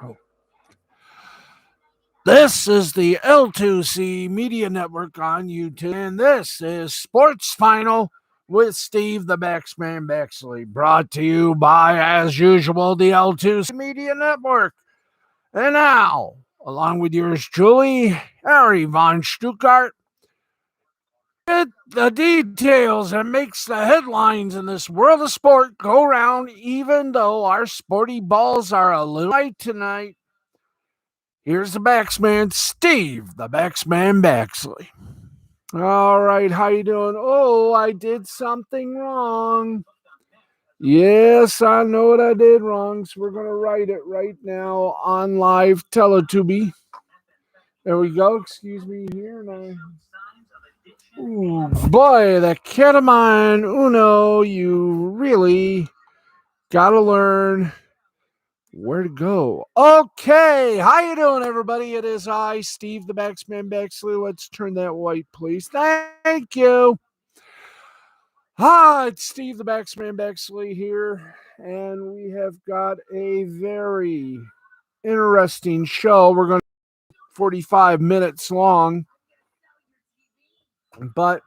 Oh. This is the L2C Media Network on YouTube, and this is Sports Final with Steve the Baxman Baxley, brought to you by, as usual, the L2C Media Network. And now, along with yours truly, Harry Von Stuttgart, get the details that makes the headlines in this world of sport go round, even though our sporty balls are a little light tonight. Here's the Baxman, Steve, the Baxman Baxley. All right, how you doing? Oh, I did something wrong. Yes, I know what I did wrong, so we're going to write it right now on live Teletubby. There we go. Excuse me here. Ooh, boy, the ketamine Uno, you really got to learn where to go. Okay, how you doing, everybody? It is I, Steve the Baxman Baxley. Let's turn that white, please. Thank you. Hi, it's Steve the Baxman Baxley here, and we have got a very interesting show. We're going to 45 minutes long, but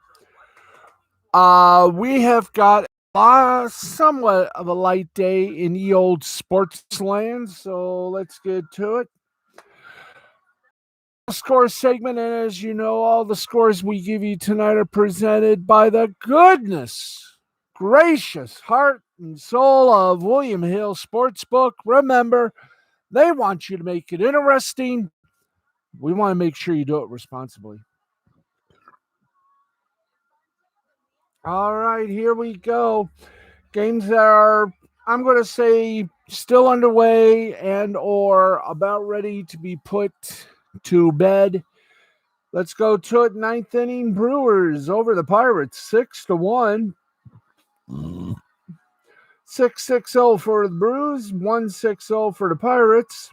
we have got somewhat of a light day in the old sports land, so let's get to it. Score segment, and as you know, all the scores we give you tonight are presented by the goodness, gracious heart and soul of William Hill Sportsbook. Remember, they want you to make it interesting. We want to make sure you do it responsibly. All right, here we go. Games that are, I'm going to say, still underway and or about ready to be put to bed. Let's go to it. Ninth inning, Brewers over the Pirates, 6-1. 6-6-0 for the Brews, 1-6-0 for the Pirates.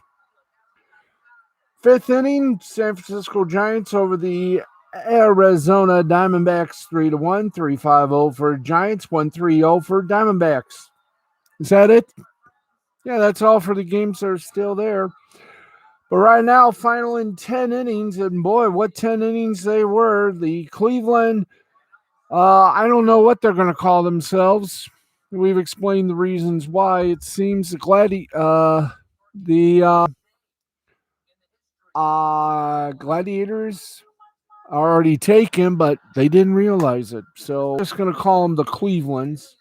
Fifth inning, San Francisco Giants over the Arizona Diamondbacks, 3-1, 3-5-0 for Giants, 1-3-0 for Diamondbacks. Is that it? Yeah, that's all for the games that are still there. But right now, final in 10 innings, and boy, what 10 innings they were. The Cleveland, I don't know what they're going to call themselves. We've explained the reasons why. It seems the Gladiators are already taken, but they didn't realize it. So I'm just going to call them the Clevelands.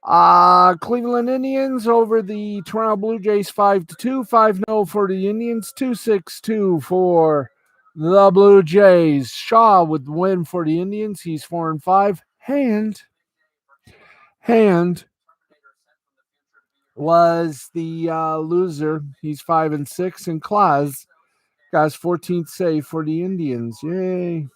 Cleveland Indians over the Toronto Blue Jays 5-2, 5-0 for the Indians, 2-6-2 for the Blue Jays. Shaw with the win for the Indians. He's 4-5. Hand was the loser. He's 5-6, and Claus got his 14th save for the Indians. Yay!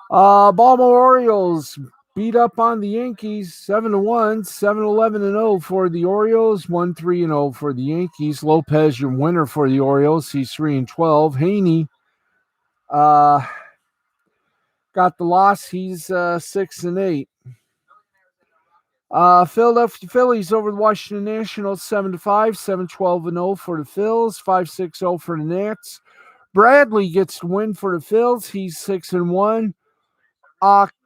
Baltimore Orioles beat up on the Yankees 7-1, 7-11-0 for the Orioles, 1-3-0 for the Yankees. Lopez, your winner for the Orioles. He's 3-12. Haney got the loss. He's 6-8. Philadelphia Phillies over the Washington Nationals 7-5, 7-12-0 for the Phils, 5-6-0 for the Nats. Bradley gets the win for the Phils. He's 6-1.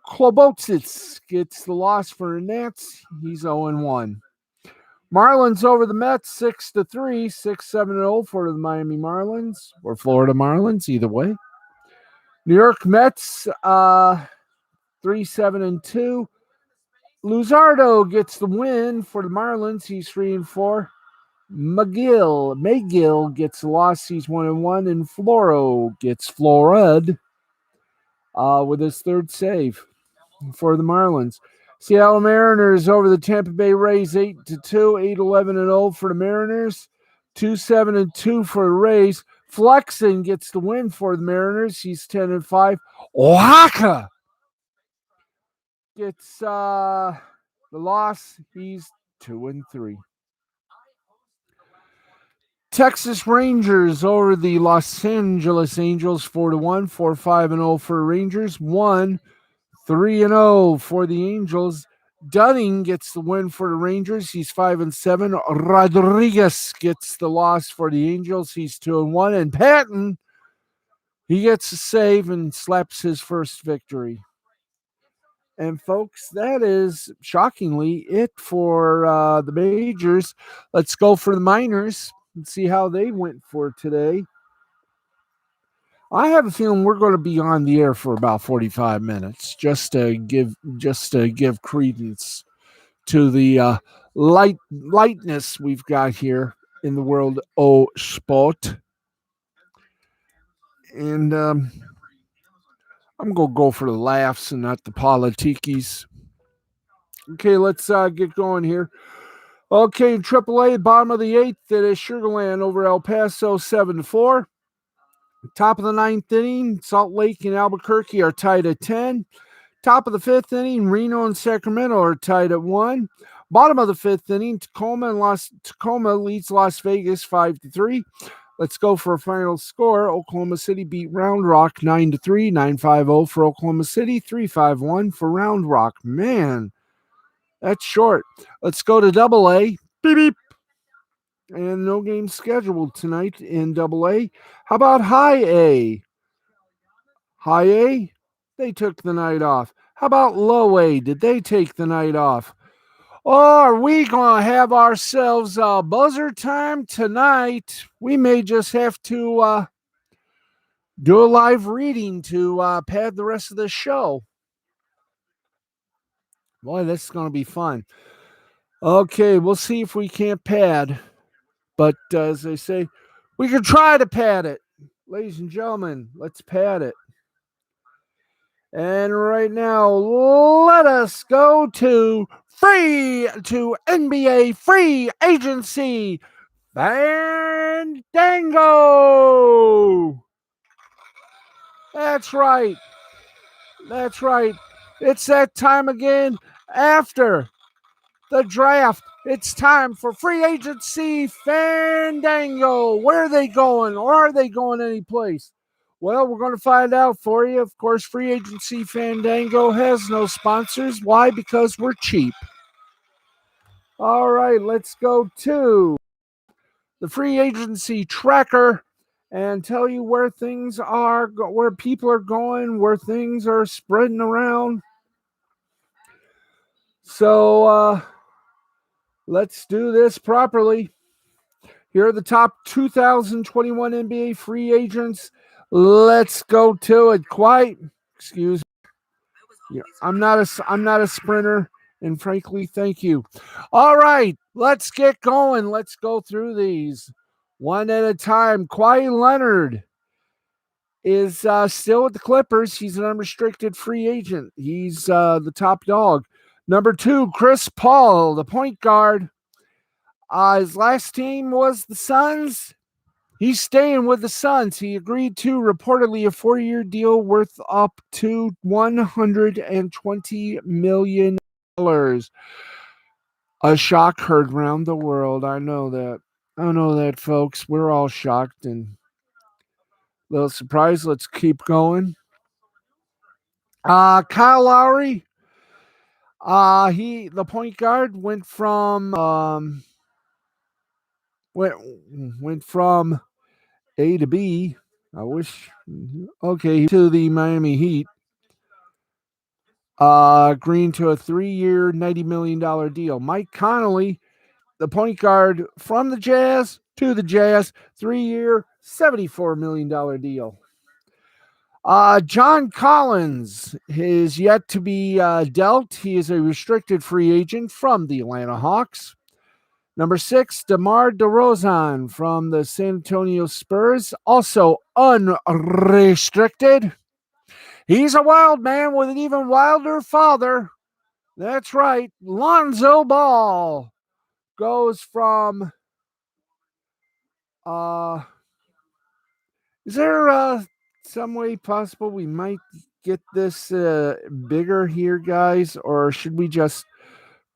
Klobotsits gets the loss for the Nats. He's 0-1. Marlins over the Mets 6-3, 6-7-0 for the Miami Marlins or Florida Marlins, either way. New York Mets 3-7-2. Luzardo gets the win for the Marlins. He's 3-4. McGill gets the loss. He's 1-1, and Floro gets Florida with his third save for the Marlins. Seattle Mariners over the Tampa Bay Rays 8-2, 8-11-0 for the Mariners, 2-7-2 for the Rays. Flexen gets the win for the Mariners. He's 10-5. Oaxaca gets the loss. He's 2-3. Texas Rangers over the Los Angeles Angels 4-1, 4-5-0 for Rangers, 1-3-0 for the Angels. Dunning gets the win for the Rangers. He's 5-7. Rodriguez gets the loss for the Angels. He's 2-1. And Patton, he gets a save and slaps his first victory. And folks, that is shockingly it for the majors. Let's go for the minors and see how they went for today. I have a feeling we're going to be on the air for about 45 minutes just to give credence to the lightness we've got here in the world of sport. And I'm going to go for the laughs and not the politikis. Okay, let's get going here. Okay, AAA, bottom of the eighth, it is Sugarland over El Paso 7-4. Top of the ninth inning, Salt Lake and Albuquerque are tied at 10. Top of the fifth inning, Reno and Sacramento are tied at 1. Bottom of the fifth inning, Tacoma leads Las Vegas 5-3. Let's go for a final score. Oklahoma City beat Round Rock 9-3, 9-5-0 for Oklahoma City, 3-5-1 for Round Rock. Man, that's short. Let's go to AA. Beep, beep. And no game scheduled tonight in AA. How about High A? High A, they took the night off. How about Low A? Did they take the night off? Or are we going to have ourselves a buzzer time tonight? We may just have to do a live reading to pad the rest of the show. Boy, this is going to be fun. Okay, we'll see if we can't pad. But as they say, we can try to pad it. Ladies and gentlemen, let's pad it. And right now, let us go to NBA free agency Fandango. That's right. It's that time again after the draft. It's time for free agency Fandango. Where are they going? Or are they going anyplace? Well, we're going to find out for you. Of course, free agency Fandango has no sponsors. Why? Because we're cheap. All right, let's go to the free agency tracker and tell you where things are, where people are going, where things are spreading around. So let's do this properly. Here are the top 2021 NBA free agents. Let's go to it. Quiet. Excuse me. Yeah, I'm not a sprinter, and frankly, thank you. All right, let's get going. Let's go through these one at a time. Kawhi Leonard is still with the Clippers. He's an unrestricted free agent. He's the top dog. Number 2, Chris Paul, the point guard. His last team was the Suns. He's staying with the Suns. He agreed to reportedly a 4-year deal worth up to $120 million. A shock heard round the world. I know that, folks. We're all shocked and a little surprised. Let's keep going. Kyle Lowry. The point guard went from went from A to B. I wish. Okay, to the Miami Heat. Agreeing to a 3-year, $90 million deal. Mike Conley, the point guard from the Jazz to the Jazz, 3-year, $74 million deal. John Collins is yet to be dealt. He is a restricted free agent from the Atlanta Hawks. Number 6, DeMar DeRozan from the San Antonio Spurs, also unrestricted. He's a wild man with an even wilder father. That's right. Lonzo Ball goes from is there some way possible we might get this bigger here, guys? Or should we just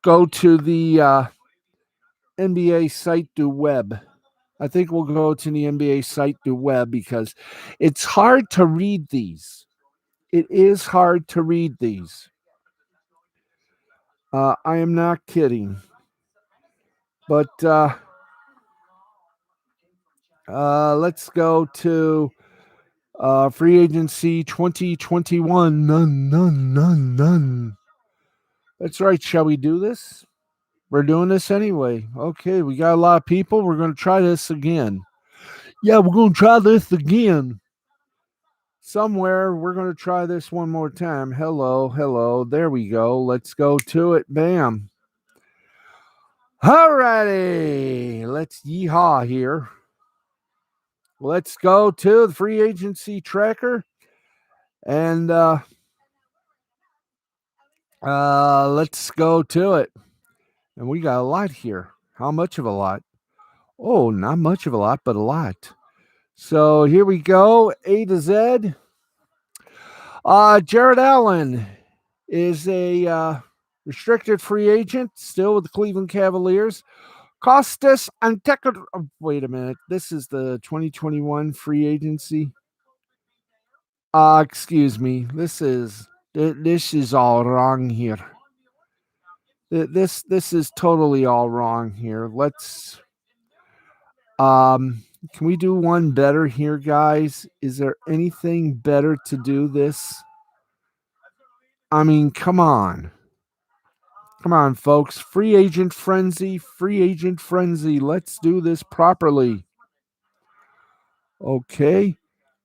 go to the NBA site du web? I think we'll go to the NBA site du web because it's hard to read these. It is hard to read these. I am not kidding. But let's go to free agency 2021. None. That's right. Shall we do this? We're doing this anyway. Okay, we got a lot of people. We're going to try this again. Yeah, we're going to try this again. Somewhere, we're going to try this one more time. Hello. There we go. Let's go to it. Bam. Alrighty. Let's yeehaw here. Let's go to the free agency tracker. And let's go to it. And we got a lot here. How much of a lot? Oh, not much of a lot, but a lot. So here we go. A to Z. Jared Allen is a restricted free agent, still with the Cleveland Cavaliers. Costas Anteko. Oh, wait a minute. This is the 2021 free agency. Excuse me. This is all wrong here. This is totally all wrong here. Let's can we do one better here, guys? Is there anything better to do this? I mean, come on. Come on, folks. Free agent frenzy. Let's do this properly. Okay.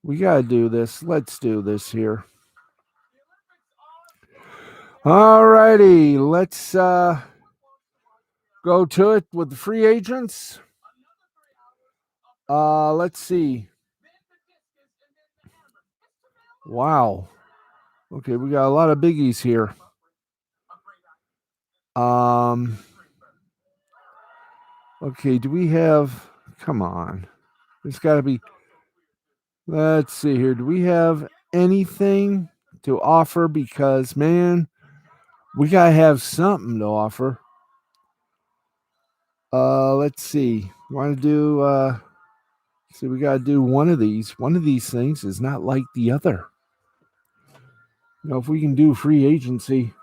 We got to do this. Let's do this here. All righty. Let's go to it with the free agents. Let's see. Wow. Okay, we got a lot of biggies here. Okay, do we have, come on. There's got to be, let's see here. Do we have anything to offer? Because, man, we got to have something to offer. Let's see. Want to do, see, we got to do one of these. One of these things is not like the other. You know, if we can do free agency,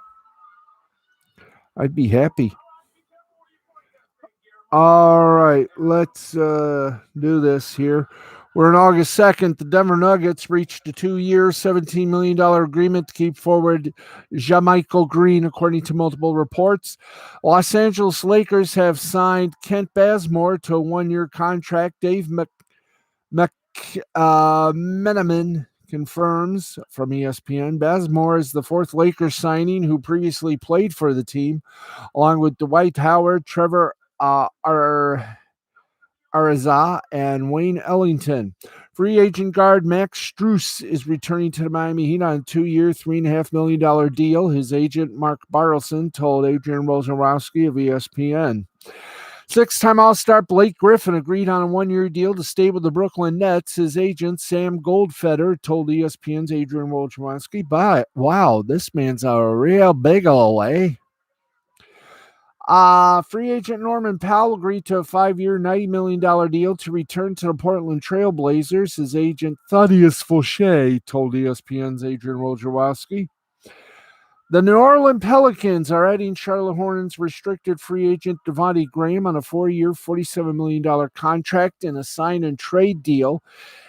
I'd be happy. All right, let's do this here. We're on August 2nd. The Denver Nuggets reached a 2-year, $17 million agreement to keep forward JaMychal Green, according to multiple reports. Los Angeles Lakers have signed Kent Bazemore to a 1-year contract. Dave McMenamin confirms from ESPN. Bazemore is the fourth Lakers signing who previously played for the team, along with Dwight Howard, Trevor Ariza, and Wayne Ellington. Free agent guard Max Strus is returning to the Miami Heat on a 2-year, $3.5 million deal. His agent, Mark Bartelson, told Adrian Wojnarowski of ESPN. Six-time All-Star Blake Griffin agreed on a 1-year deal to stay with the Brooklyn Nets. His agent, Sam Goldfeder, told ESPN's Adrian Wojnarowski, "But wow, this man's a real big ol' eh?" Free agent Norman Powell agreed to a 5-year, $90 million deal to return to the Portland Trail Blazers. His agent, Thaddeus Fauché, told ESPN's Adrian Wojnarowski. The New Orleans Pelicans are adding Charlotte Hornets restricted free agent Devontae Graham on a 4-year, $47 million contract in a sign-and-trade deal.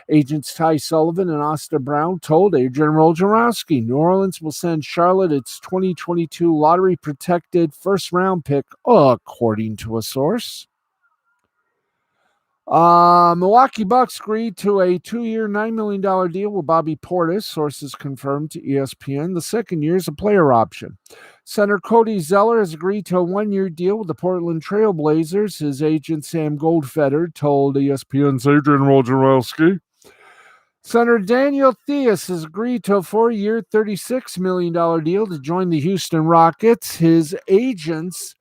Agents Ty Sullivan and Austin Brown told Adrian Wojnarowski New Orleans will send Charlotte its 2022 lottery-protected first-round pick, according to a source. Milwaukee Bucks agreed to a 2-year, $9 million deal with Bobby Portis, sources confirmed to ESPN. The second year is a player option. Center Cody Zeller has agreed to a 1-year deal with the Portland Trail Blazers. His agent, Sam Goldfeder, told ESPN's Adrian Wojnarowski. Center Daniel Theus has agreed to a 4-year, $36 million deal to join the Houston Rockets. His agents,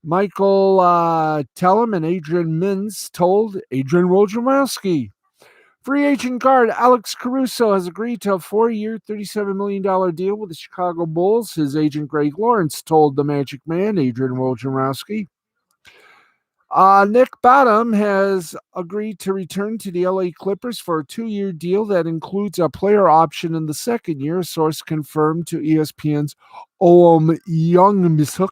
Michael Tellem and Adrian Mintz, told Adrian Wojnarowski. Free agent guard Alex Caruso has agreed to a 4-year, $37 million deal with the Chicago Bulls. His agent Greg Lawrence told the Magic Man, Adrian Wojnarowski. Nick Bottom has agreed to return to the LA Clippers for a 2-year deal that includes a player option in the second year, a source confirmed to ESPN's Oom Young Mishook.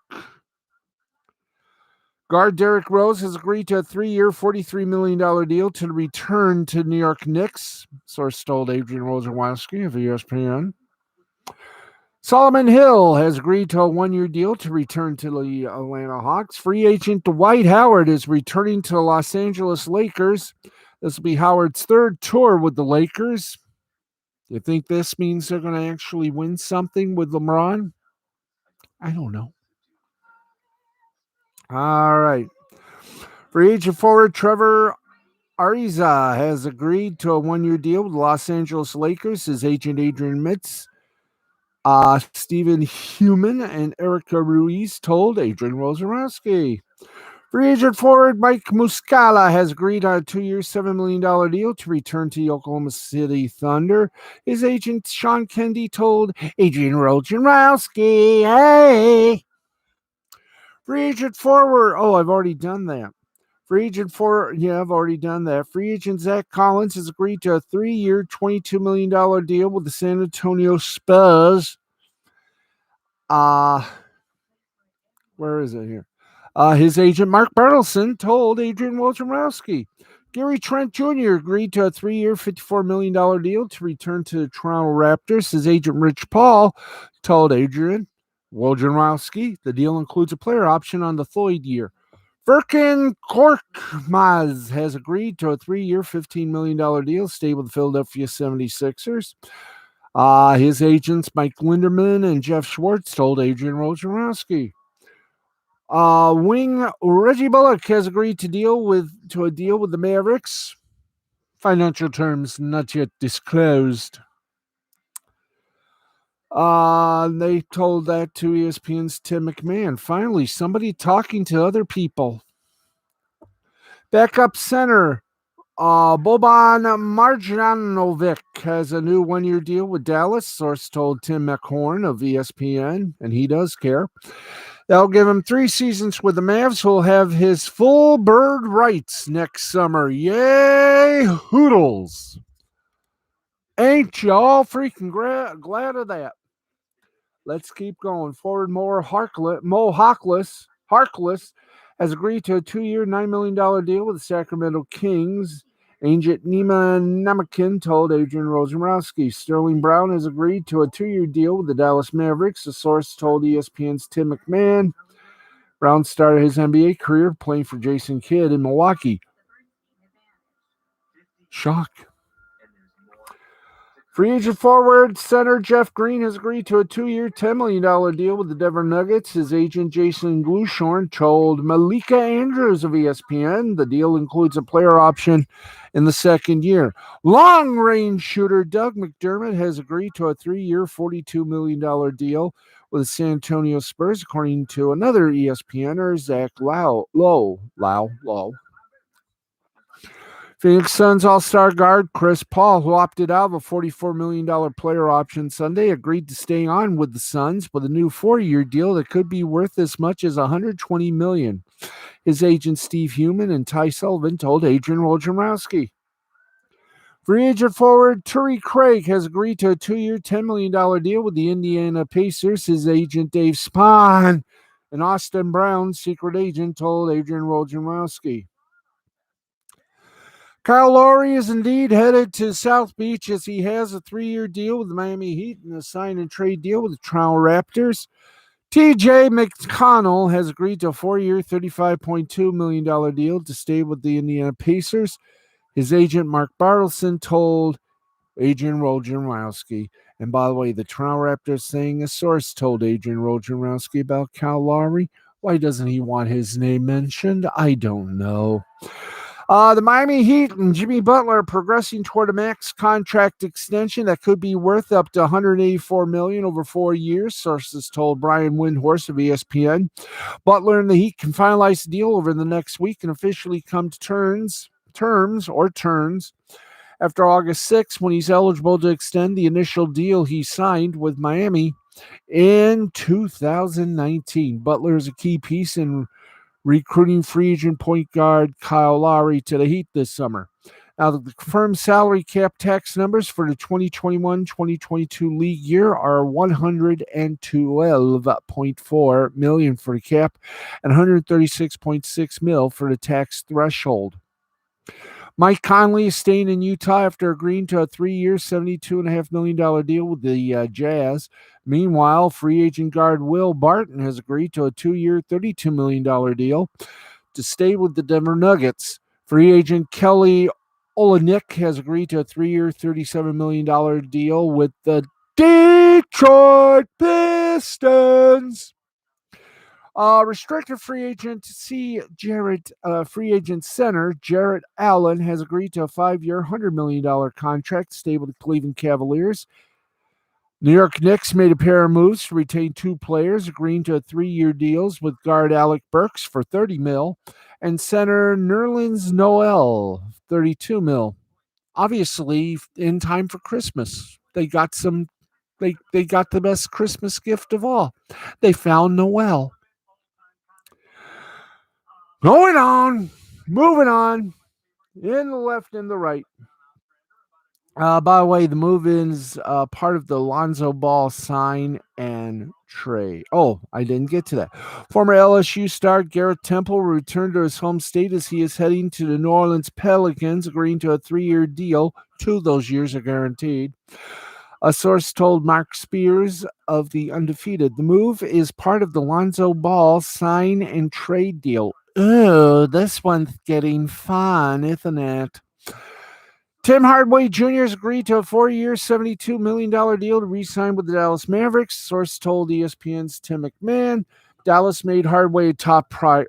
Guard Derrick Rose has agreed to a 3-year, $43 million deal to return to New York Knicks, source told Adrian Wojnarowski of ESPN. Solomon Hill has agreed to a 1-year deal to return to the Atlanta Hawks. Free agent Dwight Howard is returning to the Los Angeles Lakers. This will be Howard's third tour with the Lakers. You think this means they're going to actually win something with LeBron? I don't know. All right. Free agent forward Trevor Ariza has agreed to a 1-year deal with the Los Angeles Lakers. His agent Adrian Mitz, Stephen Human, and Erica Ruiz told Adrian Wojnarowski. Free agent forward Mike Muscala has agreed on a 2-year, $7 million deal to return to the Oklahoma City Thunder. His agent Sean Kennedy told Adrian Wojnarowski, hey. Free agent forward, I've already done that. Free agent I've already done that. Free agent Zach Collins has agreed to a 3-year, $22 million deal with the San Antonio Spurs. Where is it here? His agent Mark Bertelson told Adrian Wojnarowski. Gary Trent Jr. agreed to a 3-year, $54 million deal to return to the Toronto Raptors. His agent Rich Paul told Adrian Wojnarowski the deal includes a player option on the Floyd year. Furkan Korkmaz has agreed to a 3-year, $15 million deal to stay with the Philadelphia 76ers. His agents Mike Linderman and Jeff Schwartz told Adrian Wojnarowski. Wing Reggie Bullock has agreed to a deal with the Mavericks. Financial terms not yet disclosed. They told that to ESPN's Tim McMahon. Finally, somebody talking to other people. Backup center Boban Marjanovic has a new 1-year deal with Dallas, source told Tim McHorn of ESPN, and he does care. They'll give him 3 seasons with the Mavs, who'll have his full bird rights next summer. Yay, Hoodles! Ain't y'all freaking glad of that? Let's keep going. Forward Mo Harkless has agreed to a 2-year, $9 million deal with the Sacramento Kings. Agent Nima Namakin told Adrian Wojnarowski. Sterling Brown has agreed to a 2-year deal with the Dallas Mavericks. A source told ESPN's Tim McMahon. Brown started his NBA career playing for Jason Kidd in Milwaukee. Shock. Free agent forward center Jeff Green has agreed to a 2-year, $10 million deal with the Denver Nuggets. His agent Jason Glushorn told Malika Andrews of ESPN the deal includes a player option in the second year. Long-range shooter Doug McDermott has agreed to a 3-year, $42 million deal with the San Antonio Spurs, according to another ESPNer, Zach Lowe. Phoenix Suns all-star guard Chris Paul, who opted out of a $44 million player option Sunday, agreed to stay on with the Suns with a new 4-year deal that could be worth as much as $120 million. His agent Steve Human and Ty Sullivan told Adrian Wojnarowski. Free agent forward Torrey Craig has agreed to a 2-year, $10 million deal with the Indiana Pacers. His agent Dave Spahn and Austin Brown, secret agent, told Adrian Wojnarowski. Kyle Lowry is indeed headed to South Beach as he has a 3-year deal with the Miami Heat and a sign and trade deal with the Toronto Raptors. TJ McConnell has agreed to a 4-year, $35.2 million deal to stay with the Indiana Pacers. His agent Mark Bartleson told Adrian Wojnarowski. And by the way, the Toronto Raptors saying a source told Adrian Wojnarowski about Kyle Lowry. Why doesn't he want his name mentioned? I don't know. The Miami Heat and Jimmy Butler are progressing toward a max contract extension that could be worth up to $184 million over 4 years, sources told Brian Windhorst of ESPN. Butler and the Heat can finalize the deal over the next week and officially come to terms after August 6th, when he's eligible to extend the initial deal he signed with Miami in 2019. Butler is a key piece in recruiting free agent point guard Kyle Lowry to the Heat this summer. Now, the confirmed salary cap tax numbers for the 2021-2022 league year are 112.4 million for the cap and 136.6 mil for the tax threshold. Mike Conley is staying in Utah after agreeing to a 3-year, $72.5 million deal with the Jazz. Meanwhile, free agent guard Will Barton has agreed to a 2-year, $32 million deal to stay with the Denver Nuggets. Free agent Kelly Olynyk has agreed to a 3-year, $37 million deal with the Detroit Pistons. Restricted free agent free agent center Jarrett Allen has agreed to a 5-year, $100 million contract to stay with the Cleveland Cavaliers. New York Knicks made a pair of moves to retain 2 players, agreeing to 3-year deals with guard Alec Burks for $30 million and center Nerlens Noel, $32 million. Obviously, in time for Christmas, they got the best Christmas gift of all. They found Noel. Going on, moving on, in the left and the right. By the way, the move-in's part of the Lonzo Ball sign and trade. Oh, I didn't get to that. Former LSU star Garrett Temple returned to his home state as he is heading to the New Orleans Pelicans, agreeing to a 3-year deal. 2 of those years are guaranteed. A source told Mark Spears of The Undefeated, the move is part of the Lonzo Ball sign and trade deal. Oh, this one's getting fun, isn't it? Tim Hardaway Jr. has agreed to a 4-year, $72 million deal to re-sign with the Dallas Mavericks. Source told ESPN's Tim McMahon. Dallas made Hardaway a top priority,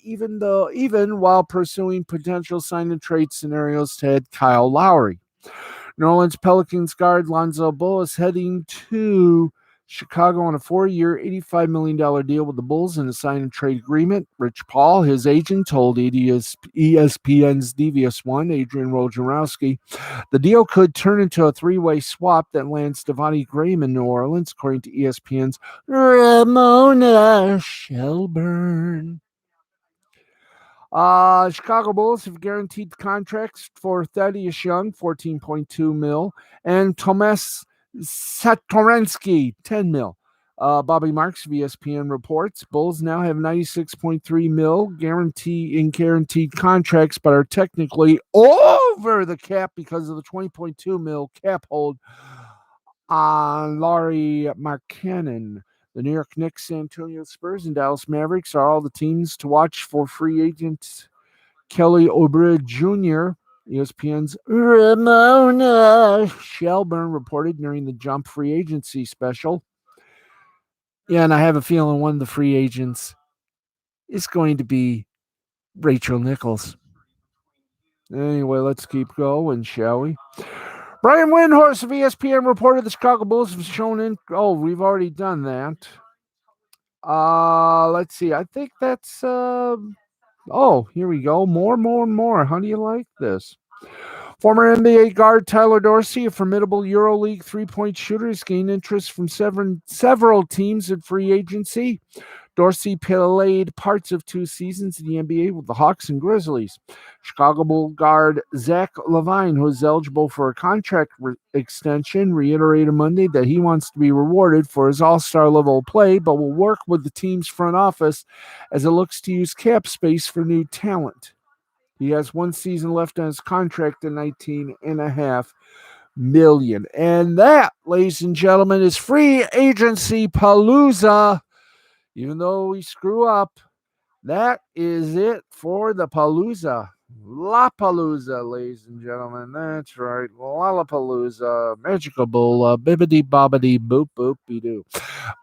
even while pursuing potential sign and trade scenarios to head Kyle Lowry. New Orleans Pelicans guard Lonzo Ball is heading to Chicago on a 4-year, $85 million deal with the Bulls in a sign and trade agreement. Rich Paul, his agent, told ESPN's Devious One, Adrian Wojnarowski, the deal could turn into a 3-way swap that lands Devontae Graham in New Orleans, according to ESPN's Ramona Shelburne. Chicago Bulls have guaranteed contracts for Thaddeus Young, $14.2 million, and Tomas Satoransky, $10 million. Bobby Marks of ESPN reports Bulls now have $96.3 million guaranteed contracts, but are technically over the cap because of the $20.2 million cap hold on Lauri Markkanen. The New York Knicks, San Antonio Spurs, and Dallas Mavericks are all the teams to watch for free agent Kelly Oubre Jr. ESPN's Ramona Shelburne reported during the Jump free agency special. Yeah, and I have a feeling one of the free agents is going to be Rachel Nichols. Anyway, let's keep going, shall we? Brian Windhorst of ESPN reported the Chicago Bulls have shown in. Oh, we've already done that. Let's see. I think that's. Oh, here we go. More. How do you like this? Former NBA guard Tyler Dorsey, a formidable EuroLeague three-point shooter, has gained interest from several teams in free agency. Dorsey played parts of 2 seasons in the NBA with the Hawks and Grizzlies. Chicago Bull guard Zach LaVine, who is eligible for a contract extension, reiterated Monday that he wants to be rewarded for his all-star level of play, but will work with the team's front office as it looks to use cap space for new talent. He has 1 season left on his contract at $19.5 million. And that, ladies and gentlemen, is free agency palooza. Even though we screw up, that is it for the palooza. La Palooza, ladies and gentlemen. That's right. Lollapalooza, Magical Bull, bibbidi bobbidi boop boopy doo.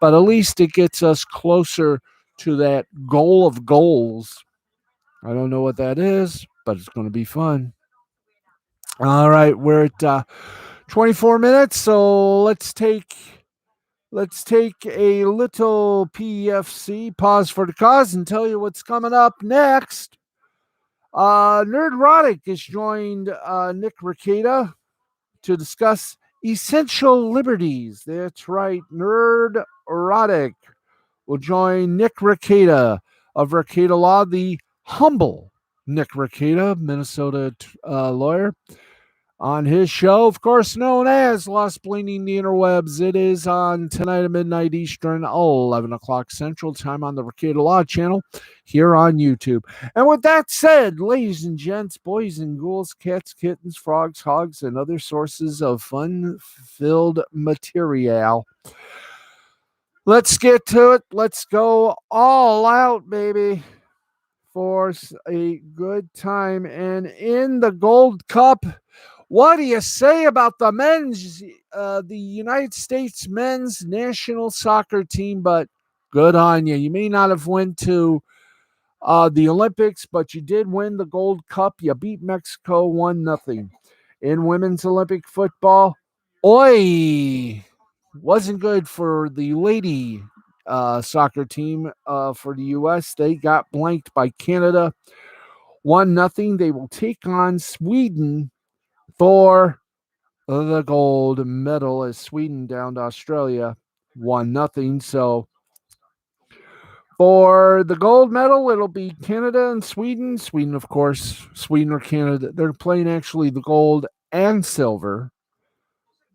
But at least it gets us closer to that goal of goals. I don't know what that is, but it's going to be fun. All right, we're at 24 minutes, so let's take a little PFC, pause for the cause, and tell you what's coming up next. Nerdrotic has joined Nick Rekieta to discuss essential liberties. That's right, Nerdrotic will join Nick Rekieta of Rekieta Law, the humble Nick Ricada, Minnesota lawyer, on his show, of course, known as Lost Bleeding the Interwebs. It is on tonight at midnight Eastern, 11 o'clock Central Time on the Ricada Law Channel here on YouTube. And with that said, ladies and gents, boys and ghouls, cats, kittens, frogs, hogs, and other sources of fun-filled material, let's get to it. Let's go all out, baby, for a good time. And in the Gold Cup, what do you say about the the United States men's national soccer team? But good on you. You may not have went to the Olympics, but you did win the Gold Cup. You beat Mexico 1-0. In women's Olympic football, oi, wasn't good for the lady soccer team for the U.S. They got blanked by Canada 1-0. They will take on Sweden for the gold medal as Sweden down to Australia 1-0. So for the gold medal, it'll be Canada and Sweden. Sweden, of course, Sweden or Canada. They're playing actually the gold and silver.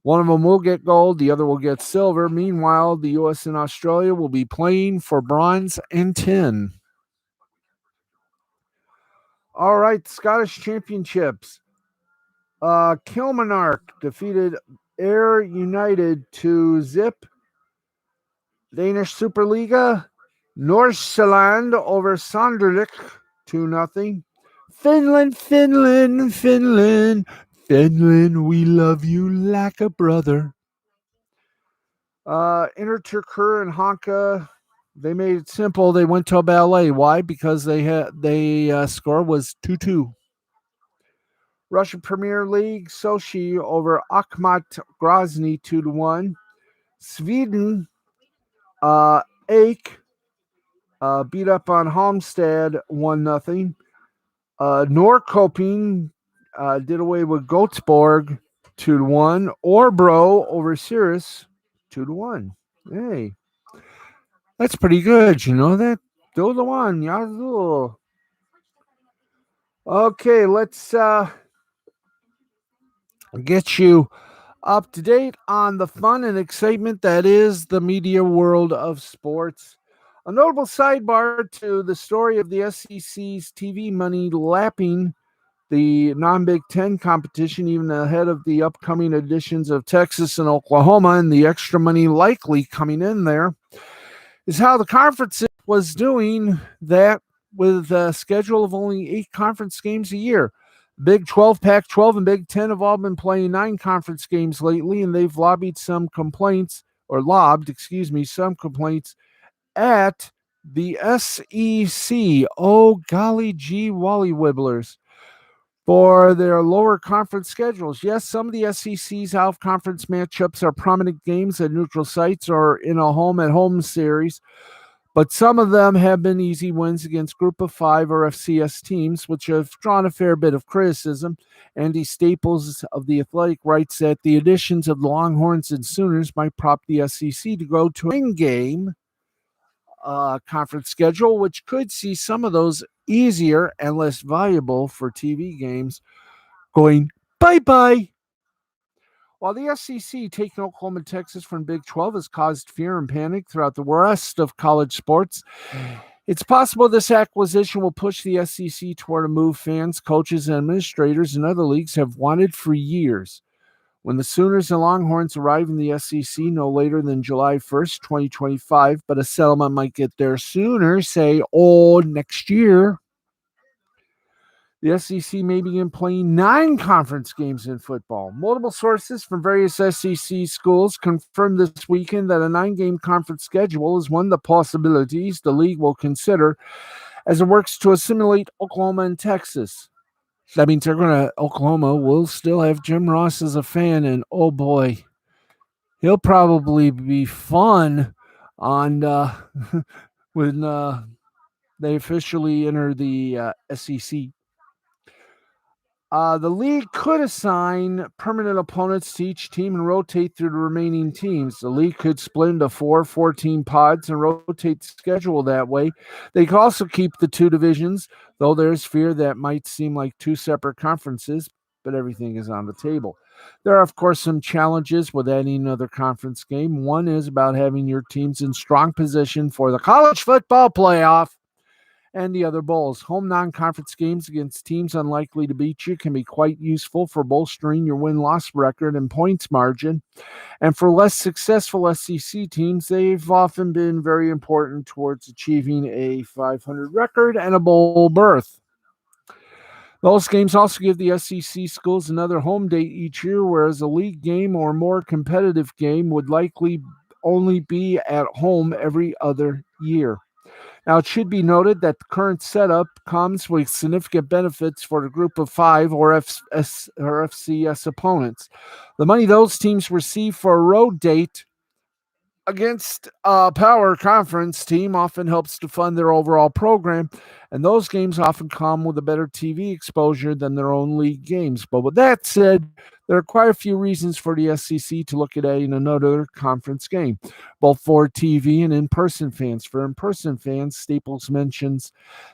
One of them will get gold, the other will get silver. Meanwhile, the U.S. and Australia will be playing for bronze and tin. All right, Scottish Championships. Kilmarnock defeated Ayr United to zip. Danish Superliga. Nordsjælland over Sanderlik 2-0. Finland, we love you like a brother. Interturkur and Honka, they made it simple. They went to a ballet. Why? Because they score was 2-2. Russian Premier League, Sochi over Akhmat Grozny 2-1. Sweden, Ake beat up on Halmstad 1-0. Norrköping did away with Göteborg 2-1. Orebro over Sirius 2-1. Hey, that's pretty good. You know that? 2-1. Yazoo. Okay, let's get you up to date on the fun and excitement that is the media world of sports. A notable sidebar to the story of the SEC's TV money lapping the non-Big Ten competition, even ahead of the upcoming editions of Texas and Oklahoma, and the extra money likely coming in there, is how the conference was doing that with a schedule of only 8 conference games a year. Big 12, Pac-12, and Big 10 have all been playing 9 conference games lately, and they've lobbed some complaints at the SEC. Oh, golly gee, Wally Wibblers. For their lower conference schedules. Yes, some of the SEC's out-of-conference matchups are prominent games at neutral sites or in a home-at-home series, but some of them have been easy wins against Group of 5 or FCS teams, which have drawn a fair bit of criticism. Andy Staples of The Athletic writes that the additions of the Longhorns and Sooners might prompt the SEC to go to an in-game conference schedule, which could see some of those easier and less valuable for TV games going bye-bye. While the SEC taking Oklahoma and Texas from Big 12 has caused fear and panic throughout the rest of college sports, it's possible this acquisition will push the SEC toward a move fans, coaches, and administrators in other leagues have wanted for years. When the Sooners and Longhorns arrive in the SEC no later than July 1st, 2025, but a settlement might get there sooner, say, next year, the SEC may begin playing 9 conference games in football. Multiple sources from various SEC schools confirmed this weekend that a 9-game conference schedule is one of the possibilities the league will consider as it works to assimilate Oklahoma and Texas. That means Oklahoma will still have Jim Ross as a fan, and oh boy, he'll probably be fun on when they officially enter the SEC. The league could assign permanent opponents to each team and rotate through the remaining teams. The league could split into 4 team pods and rotate the schedule that way. They could also keep the two divisions, though there's fear that might seem like two separate conferences, but everything is on the table. There are, of course, some challenges with adding another conference game. One is about having your teams in strong position for the college football playoff and the other bowls. Home non conference games against teams unlikely to beat you can be quite useful for bolstering your win loss record and points margin. And for less successful SEC teams, they've often been very important towards achieving a 500 record and a bowl berth. Those games also give the SEC schools another home date each year, whereas a league game or more competitive game would likely only be at home every other year. Now, it should be noted that the current setup comes with significant benefits for the group of five or FCS opponents. The money those teams receive for a road date against a power conference team often helps to fund their overall program, and those games often come with a better TV exposure than their own league games. But with that said, there are quite a few reasons for the SEC to look at adding another conference game, both for TV and in-person fans. For in-person fans, Staples mentions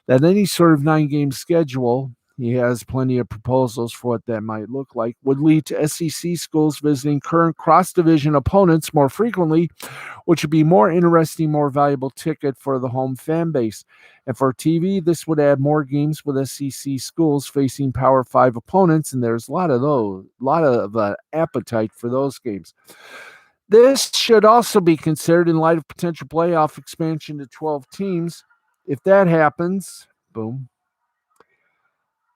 that any sort of 9-game schedule, he has plenty of proposals for what that might look like, would lead to SEC schools visiting current cross-division opponents more frequently, which would be more interesting, more valuable ticket for the home fan base. And for TV, this would add more games with SEC schools facing Power 5 opponents, and there's a lot of appetite for those games. This should also be considered in light of potential playoff expansion to 12 teams. If that happens, boom.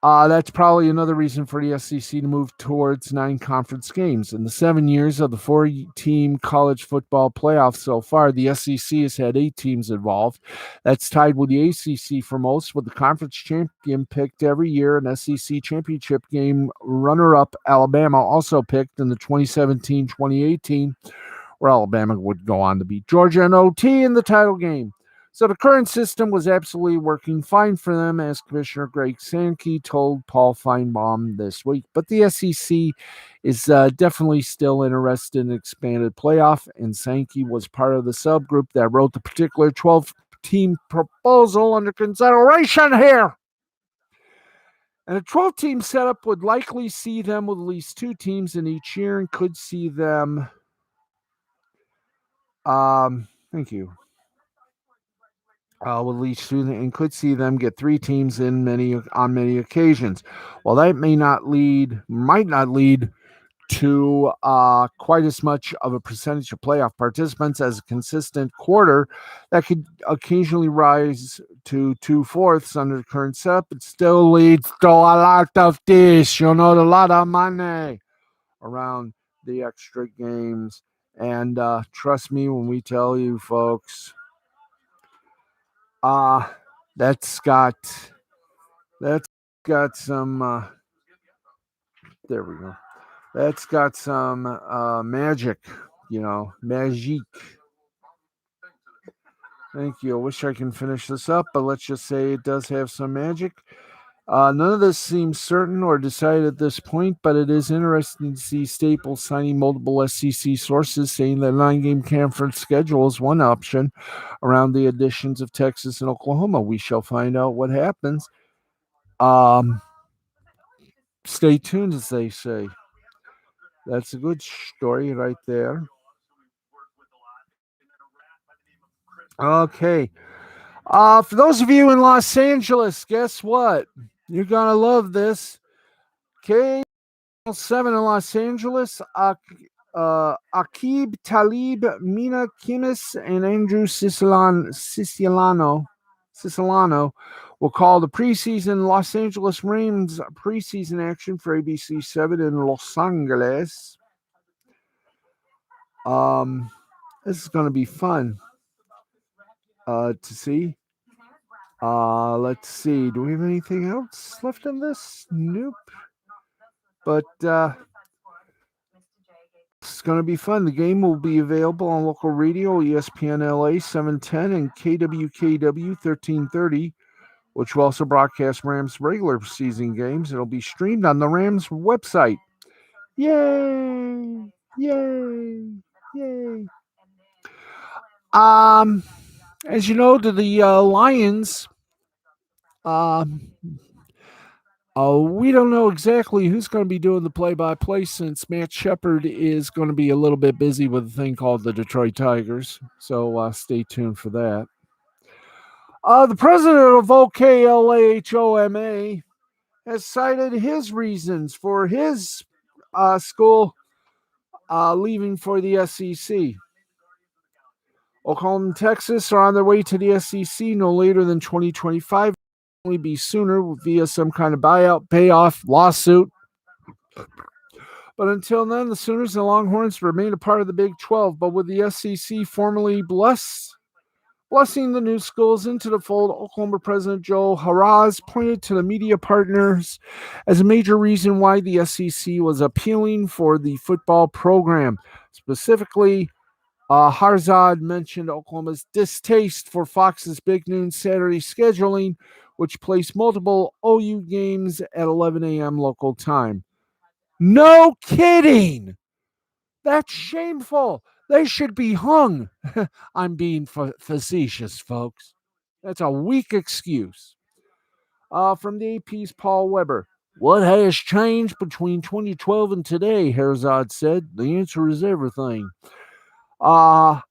That's probably another reason for the SEC to move towards 9 conference games. In the 7 years of the 4-team college football playoff so far, the SEC has had 8 teams involved. That's tied with the ACC for most, with the conference champion picked every year. An SEC championship game runner-up Alabama also picked in the 2017-2018, where Alabama would go on to beat Georgia in OT in the title game. So the current system was absolutely working fine for them, as Commissioner Greg Sankey told Paul Feinbaum this week. But the SEC is definitely still interested in an expanded playoff, and Sankey was part of the subgroup that wrote the particular 12-team proposal under consideration here. And a 12-team setup would likely see them with at least 2 teams in each year and could see them... thank you. With each student and could see them get 3 teams on many occasions. While that might not lead to quite as much of a percentage of playoff participants as a consistent quarter, that could occasionally rise to 2/4 under the current setup. It still leads to a lot of this, a lot of money around the extra games. And trust me when we tell you, folks, that's got some there we go. That's got some magic, magic. Thank you. I wish I can finish this up, but let's just say it does have some magic. None of this seems certain or decided at this point, but it is interesting to see Staples signing multiple SEC sources saying that 9-game conference schedule is one option around the additions of Texas and Oklahoma. We shall find out what happens. Stay tuned, as they say. That's a good story right there. Okay. For those of you in Los Angeles, guess what? You're going to love this. K7 in Los Angeles, Aqib Talib, Mina Kimis, and Andrew Siciliano will call the preseason Los Angeles Rams preseason action for ABC 7 in Los Angeles. This is going to be fun to see. Let's see. Do we have anything else left in this? Nope. But it's going to be fun. The game will be available on local radio, ESPN LA 710 and KWKW 1330, which will also broadcast Rams regular season games. It'll be streamed on the Rams website. Yay! Yay! Yay! Um, as you know, the Lions, um, we don't know exactly who's going to be doing the play-by-play since Matt Shepard is going to be a little bit busy with a thing called the Detroit Tigers. So stay tuned for that. The president of OKLAHOMA has cited his reasons for his school leaving for the SEC. Oklahoma and Texas are on their way to the SEC no later than 2025. Only be sooner via some kind of buyout, payoff, lawsuit. But until then, the Sooners and Longhorns remain a part of the Big 12. But with the SEC formally blessing the new schools into the fold, Oklahoma President Joe Haraz pointed to the media partners as a major reason why the SEC was appealing for the football program. Specifically, Harzad mentioned Oklahoma's distaste for Fox's Big Noon Saturday scheduling, which placed multiple OU games at 11 a.m. local time. No kidding! That's shameful. They should be hung. I'm being facetious, folks. That's a weak excuse. From the AP's Paul Weber. What has changed between 2012 and today? Herzog said. The answer is everything. Haraz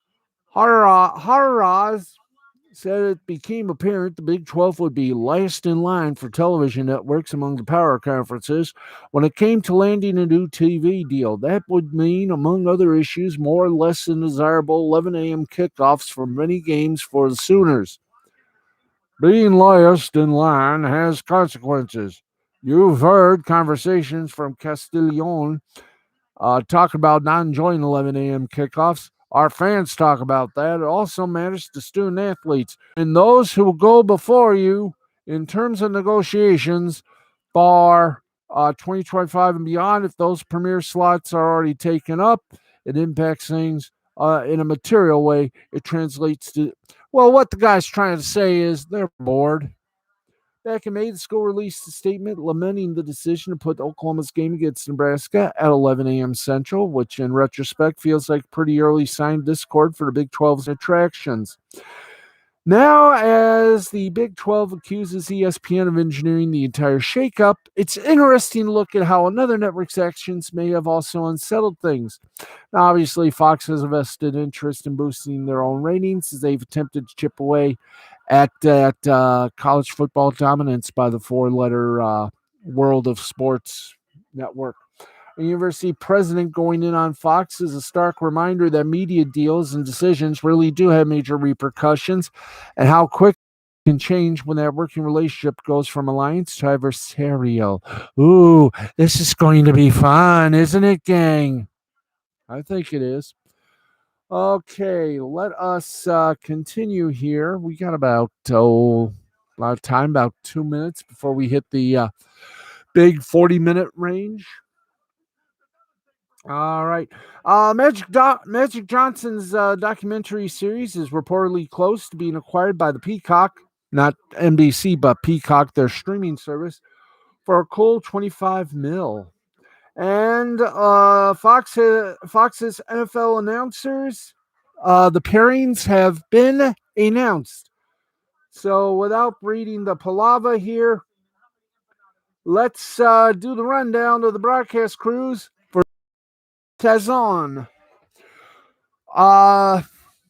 said it became apparent the Big 12 would be last in line for television networks among the power conferences when it came to landing a new TV deal. That would mean, among other issues, more or less than desirable 11 a.m. kickoffs for many games for the Sooners. Being last in line has consequences. You've heard conversations from Castiglione talk about not enjoying 11 a.m. kickoffs. Our fans talk about that. It also matters to student athletes and those who will go before you in terms of negotiations for 2025 and beyond. If those premier slots are already taken up, it impacts things in a material way. It translates to, well, what the guy's trying to say is they're bored. Back in May, the school released a statement lamenting the decision to put Oklahoma's game against Nebraska at 11 a.m. Central, which in retrospect feels like a pretty early sign of discord for the Big 12's attractions. Now, as the Big 12 accuses ESPN of engineering the entire shakeup, it's interesting to look at how another network's actions may have also unsettled things. Now, obviously, Fox has a vested interest in boosting their own ratings as they've attempted to chip away at college football dominance by the four-letter World of Sports network. A university president going in on Fox is a stark reminder that media deals and decisions really do have major repercussions and how quick it can change when that working relationship goes from alliance to adversarial. Ooh, this is going to be fun, isn't it, gang? I think it is. Okay, let us continue here. We got about time, about 2 minutes before we hit the big 40-minute range. All right. Magic Johnson's documentary series is reportedly close to being acquired by the Peacock, not NBC, but Peacock, their streaming service, for a cool $25 million. And Fox's NFL announcers, the pairings have been announced. So without reading the palaver here, let's do the rundown of the broadcast crews for Tazon. The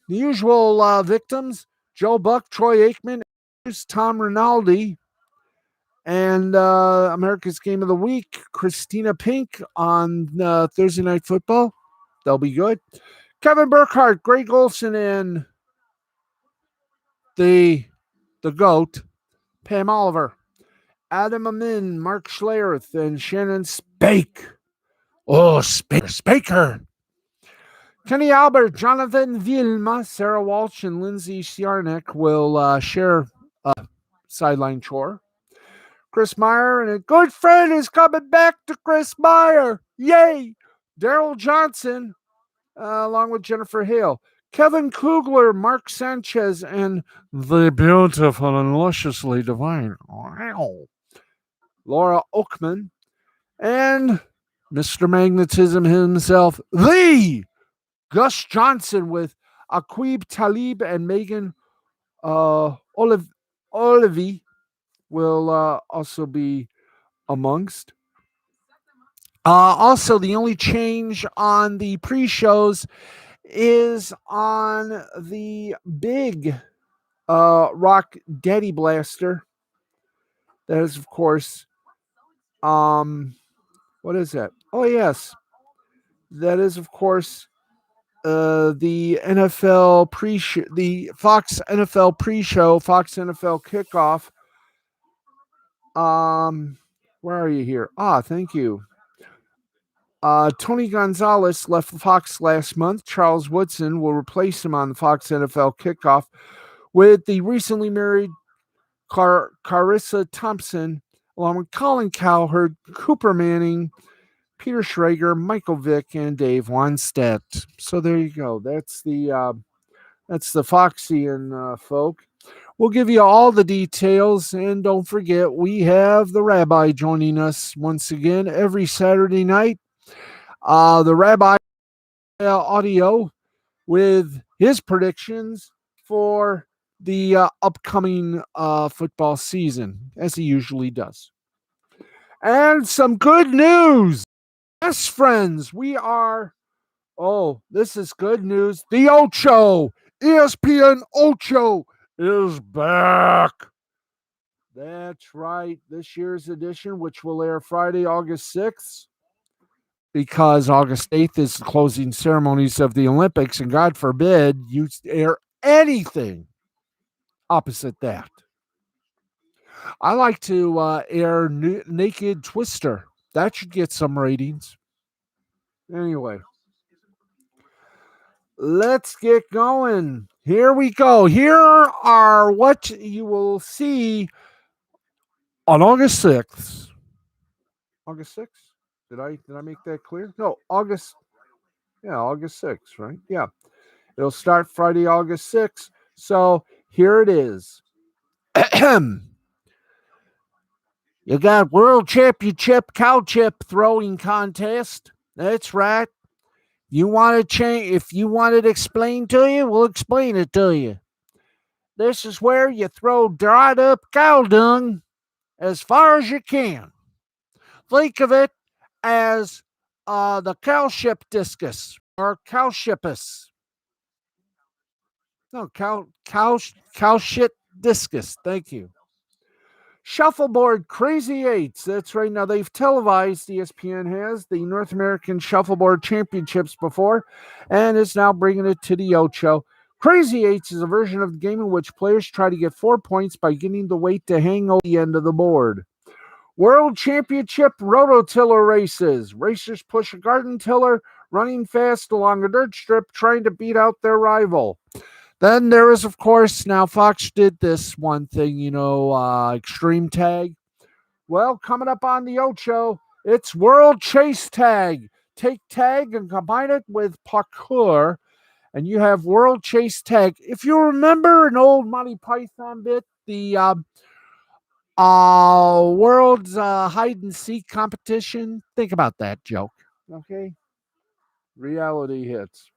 usual victims: Joe Buck, Troy Aikman, Tom Rinaldi, and America's Game of the Week, Christina Pink on Thursday Night Football. They'll be good. Kevin Burkhardt, Greg Olson, and the GOAT, Pam Oliver. Adam Amin, Mark Schlereth, and Shannon Spake. Oh, Spaker. Kenny Albert, Jonathan Vilma, Sarah Walsh, and Lindsay Siarnik will share a sideline chore. Chris Meyer and a good friend is coming back to Chris Meyer. Yay! Daryl Johnson, along with Jennifer Hale. Kevin Kugler, Mark Sanchez, and the beautiful and lusciously divine Laura Oakman, and Mr. Magnetism himself, the Gus Johnson, with Aqib Talib and Megan Olivey will also be amongst. Also, the only change on the pre-shows is on the big Rock Daddy Blaster. That is, of course, what is that? Oh, yes. That is, of course, the NFL pre-show, the Fox NFL pre-show, Fox NFL kickoff. Where are you here? Thank you. Tony Gonzalez left Fox last month. Charles Woodson will replace him on the Fox NFL kickoff with the recently married Carissa Thompson, along with Colin Cowherd, Cooper Manning, Peter Schrager, Michael Vick, and Dave Wannstedt. So there you go. That's the Foxian folk. We'll give you all the details, and don't forget, we have the Rabbi joining us once again every Saturday night. The Rabbi audio with his predictions for the upcoming football season, as he usually does. And some good news. Yes, friends, we are. Oh, this is good news. The Ocho, ESPN Ocho, is back. That's right. This year's edition, which will air Friday, August 6th, because August 8th is the closing ceremonies of the Olympics, and God forbid you air anything opposite that. I like to air Naked Twister. That should get some ratings. Anyway, let's get going. Here we go. Here are what you will see on August 6th. August 6th? Did I make that clear? No, August 6th, right? Yeah. It'll start Friday, August 6th. So here it is. You got World Championship Cow Chip Throwing Contest. That's right. You want to change? If you want it explained to you, we'll explain it to you. This is where you throw dried up cow dung as far as you can. Think of it as the cow ship discus or cow shippus. No, cow shit discus. Thank you. Shuffleboard Crazy Eights. That's right. Now they've televised, ESPN has, the North American Shuffleboard Championships before, and is now bringing it to the Ocho. Crazy Eights is a version of the game in which players try to get 4 points by getting the weight to hang over the end of the board. World Championship Rototiller Races. Racers push a garden tiller, running fast along a dirt strip, trying to beat out their rival. Then there is, of course, now Fox did this one thing, Extreme Tag. Well, coming up on the Ocho, it's World Chase Tag. Take tag and combine it with parkour, and you have World Chase Tag. If you remember an old Monty Python bit, the World's Hide and Seek competition, think about that joke, okay? Reality hits.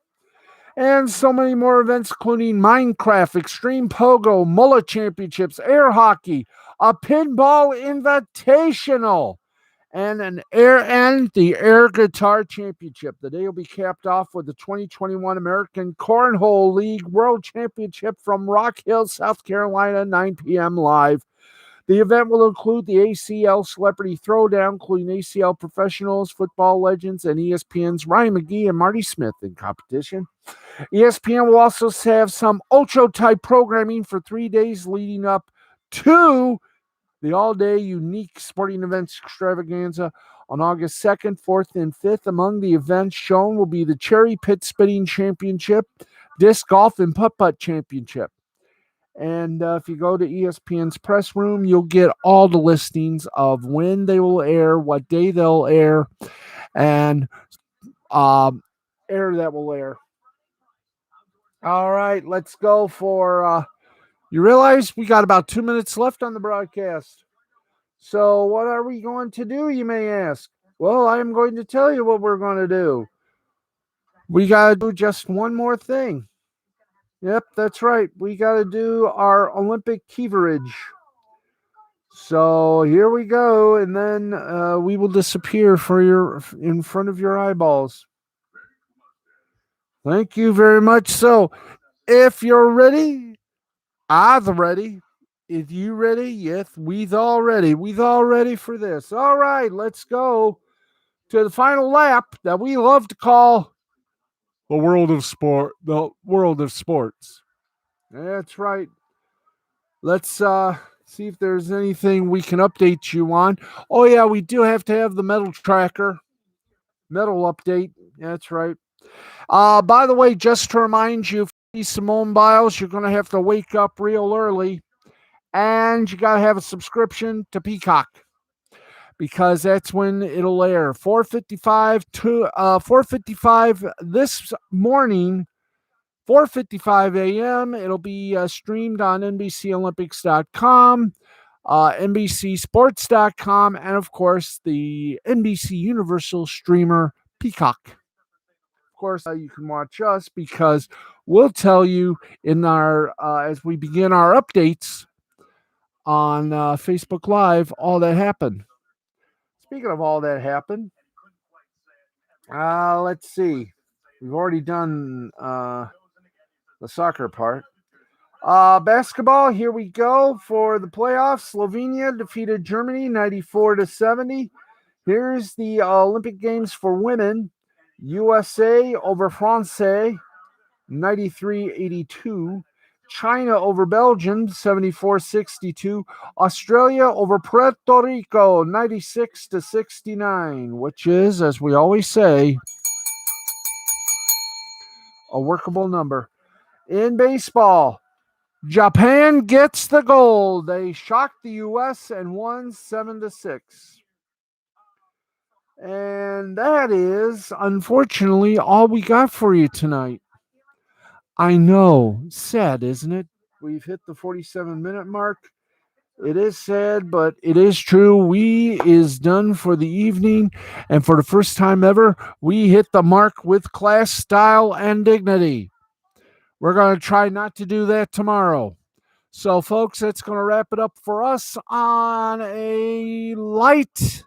And so many more events, including Minecraft, Extreme Pogo, Mullet Championships, Air Hockey, a Pinball Invitational, and the Air Guitar Championship. The day will be capped off with the 2021 American Cornhole League World Championship from Rock Hill, South Carolina, 9 p.m. live. The event will include the ACL Celebrity Throwdown, including ACL professionals, football legends, and ESPN's Ryan McGee and Marty Smith in competition. ESPN will also have some Ocho-type programming for 3 days leading up to the all-day unique sporting events extravaganza on August 2nd, 4th, and 5th. Among the events shown will be the Cherry Pit Spitting Championship, Disc Golf, and Putt-Putt Championship. And if you go to ESPN's press room, you'll get all the listings of when they will air, what day they'll air, and air that will air. All right, let's go for. You realize we got about 2 minutes left on the broadcast. So, what are we going to do, you may ask? Well, I am going to tell you what we're going to do. We got to do just one more thing. Yep, that's right. We got to do our Olympic coverage. So here we go, and then we will disappear in front of your eyeballs. Thank you very much. So, if you're ready, I'm ready. If you ready, yes, we's all ready. We's all ready for this. All right, let's go to the final lap that we love to call the world of sport. The world of sports. That's right. Let's see if there's anything we can update you on. Oh yeah, we do have to have the medal tracker. Medal update. That's right. By the way, just to remind you, Simone Biles, you're going to have to wake up real early, and you got to have a subscription to Peacock because that's when it'll air. 4:55 this morning. 4:55 a.m. It'll be streamed on NBCOlympics.com, NBCSports.com, and of course the NBC Universal streamer Peacock. Of course, you can watch us because we'll tell you in our as we begin our updates on Facebook Live all that happened. Speaking of all that happened, let's see. We've already done the soccer part. Basketball, here we go for the playoffs. Slovenia defeated Germany 94-70. Here's the Olympic Games for women. USA over France 93-82. China over Belgium 74-62. Australia over Puerto Rico 96-69, which is, as we always say, a workable number. In baseball, Japan gets the gold. They shocked the U.S. and won 7-6. And that is, unfortunately, all we got for you tonight. I know. Sad, isn't it? We've hit the 47-minute mark. It is sad, but it is true. We is done for the evening. And for the first time ever, we hit the mark with class, style, and dignity. We're going to try not to do that tomorrow. So, folks, that's going to wrap it up for us on a light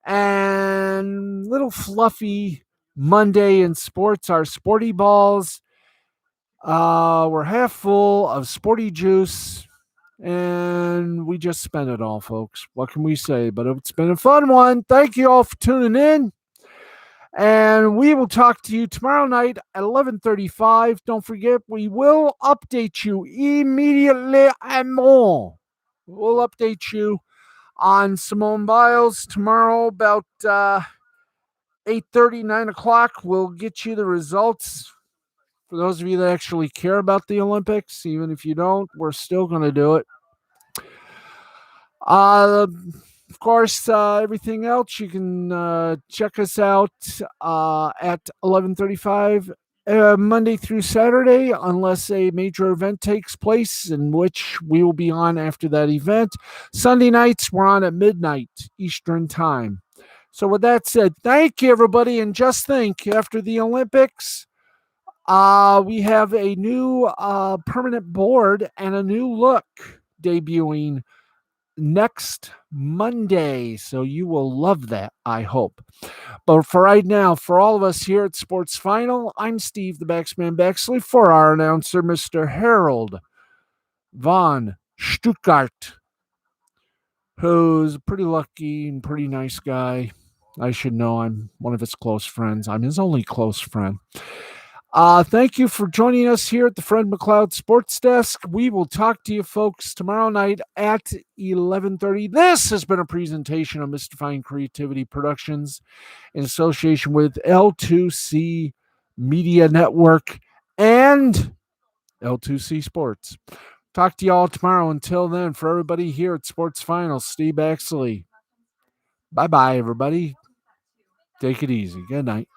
and little fluffy Monday in sports. Our sporty balls were half full of sporty juice, and we just spent it all, folks. What can we say? But it's been a fun one. Thank you all for tuning in. And we will talk to you tomorrow night at 11:35. Don't forget, we will update you immediately and more. We'll update you on Simone Biles tomorrow about 8:30, 9 o'clock. We'll get you the results. For those of you that actually care about the Olympics, even if you don't, we're still going to do it. Of course, everything else, you can check us out at 11:35 Monday through Saturday, unless a major event takes place, in which we will be on after that event. Sunday nights, we're on at midnight Eastern Time. So with that said, thank you, everybody. And just think, after the Olympics, we have a new permanent board and a new look debuting next Monday. So you will love that, I hope. But for right now, for all of us here at Sports Final, I'm Steve the Baxman Baxley, for our announcer, Mr. Harold von Stuttgart, who's a pretty lucky and pretty nice guy. I should know. I'm one of his close friends. I'm his only close friend. Thank you for joining us here at the Fred McLeod Sports Desk. We will talk to you folks tomorrow night at 11:30. This has been a presentation of Mystifying Creativity Productions in association with L2C Media Network and L2C Sports. Talk to you all tomorrow. Until then, for everybody here at Sports Finals, Steve Baxley. Bye-bye, everybody. Take it easy. Good night.